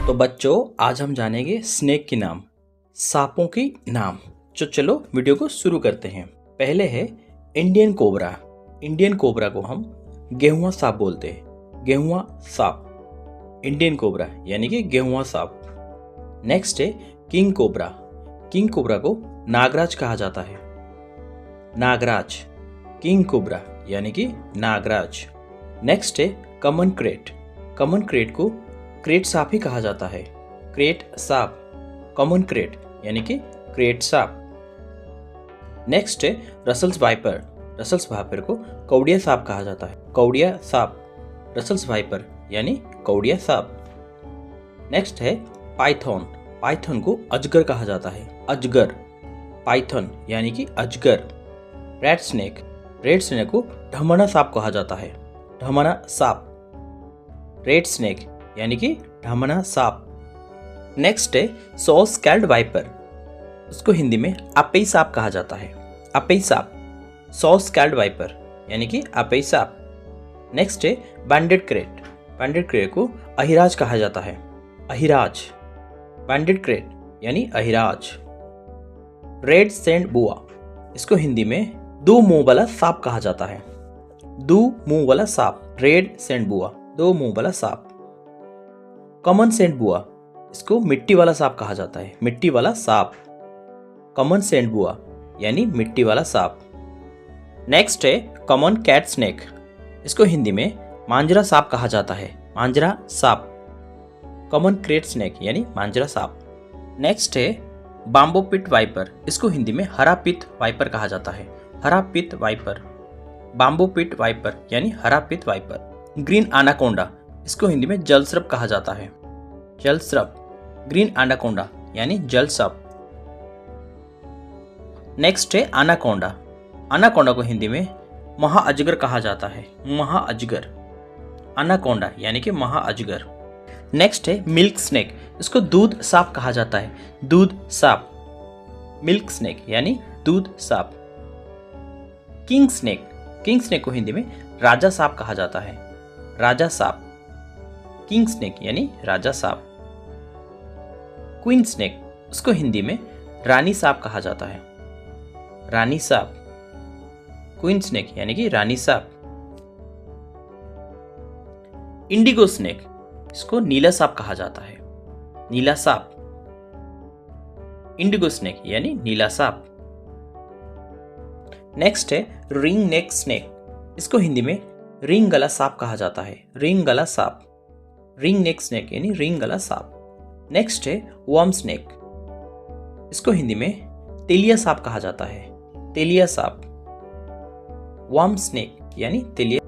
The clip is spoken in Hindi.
तो बच्चों आज हम जानेंगे स्नेक के नाम, सांपों के नाम। तो चलो वीडियो को शुरू करते हैं। पहले है इंडियन कोबरा। इंडियन कोबरा को हम गेहुआ सांप बोलते हैं। गेहुआ सांप, इंडियन कोबरा यानी कि गेहुआ सांप। नेक्स्ट है किंग कोबरा। किंग कोबरा को नागराज कहा जाता है। नागराज, किंग कोबरा यानी कि नागराज। नेक्स्ट है कॉमन क्रेट। कॉमन क्रेट को क्रेट सांप ही कहा जाता है। क्रेट सांप, कॉमन क्रेट यानी कि क्रेट सांप। नेक्स्ट है रसल्स वाइपर। रसल्स वाइपर को कौड़िया सांप कहा जाता है। कौड़िया सांप, रसल्स वाइपर यानी कौड़िया सांप। नेक्स्ट है पाइथन। पाइथन को अजगर कहा जाता है। अजगर, पाइथन यानी कि अजगर। Red snake. रेड स्नेक को ढमना सांप कहा जाता है। ढमना सांप, रेड स्नेक यानी कि ढमना सांप। नेक्स्ट है सॉ स्कैल्ड वाइपर। उसको हिंदी में अपई सांप कहा जाता है। अपई सांप, सॉ स्कैल्ड वाइपर यानी कि अपई सांप। नेक्स्ट है बैंडेड क्रेट। बैंडेड क्रेट को अहिराज कहा जाता है। अहिराज, बैंडेड क्रेट यानी अहिराज। रेड सैंड बुआ। इसको हिंदी में दो मुंह वाला सांप कहा जाता है। दो मुंह वाला सांप, रेड सैंड बुआ, दो मुंह वाला सांप। कॉमन सैंड बुआ, इसको मिट्टी वाला सांप कहा जाता है। मिट्टी वाला सांप, कॉमन सैंड बुआ यानी मिट्टी वाला सांप। नेक्स्ट है कॉमन कैट स्नेक। इसको हिंदी में मांजरा सांप कहा जाता है। मांजरा सांप, कॉमन क्रेट स्नेक यानी मांजरा सांप। नेक्स्ट है बाम्बो पिट वाइपर। इसको हिंदी में हरा पित वाइपर कहा जाता है। हरा पित वाइपर, बाम्बो पिट वाइपर यानी हरा पित वाइपर। Green anaconda. इसको हिंदी में जल सर्प कहा जाता है। जल सर्प, ग्रीन एनाकोंडा यानी जल सर्प। नेक्स्ट है एनाकोंडा। एनाकोंडा को हिंदी में महाअजगर कहा जाता है। महाअजगर, एनाकोंडा यानी कि महाअजगर। नेक्स्ट है मिल्क स्नेक। इसको दूध सांप कहा जाता है। दूध सांप, मिल्क स्नेक यानी दूध सांप। King snake. किंग स्नेक को हिंदी में राजा सांप कहा जाता है। राजा सांप, किंग स्नेक यानी राजा सांप। क्वीन स्नेक, उसको हिंदी में रानी सांप कहा जाता है। रानी सांप, क्वीन स्नेक यानी कि रानी सांप। इंडिगो स्नेक, इसको नीला सांप कहा जाता है। नीला सांप, इंडिगो स्नेक यानी नीला सांप। नेक्स्ट है रिंग नेक स्नेक। इसको हिंदी में रिंग गला सांप कहा जाता है। रिंग गला सांप, रिंग नेक स्नेक यानी रिंग गला सांप। नेक्स्ट है वर्म स्नेक। इसको हिंदी में तेलिया सांप कहा जाता है। तेलिया सांप, वर्म स्नेक यानी तेलिया।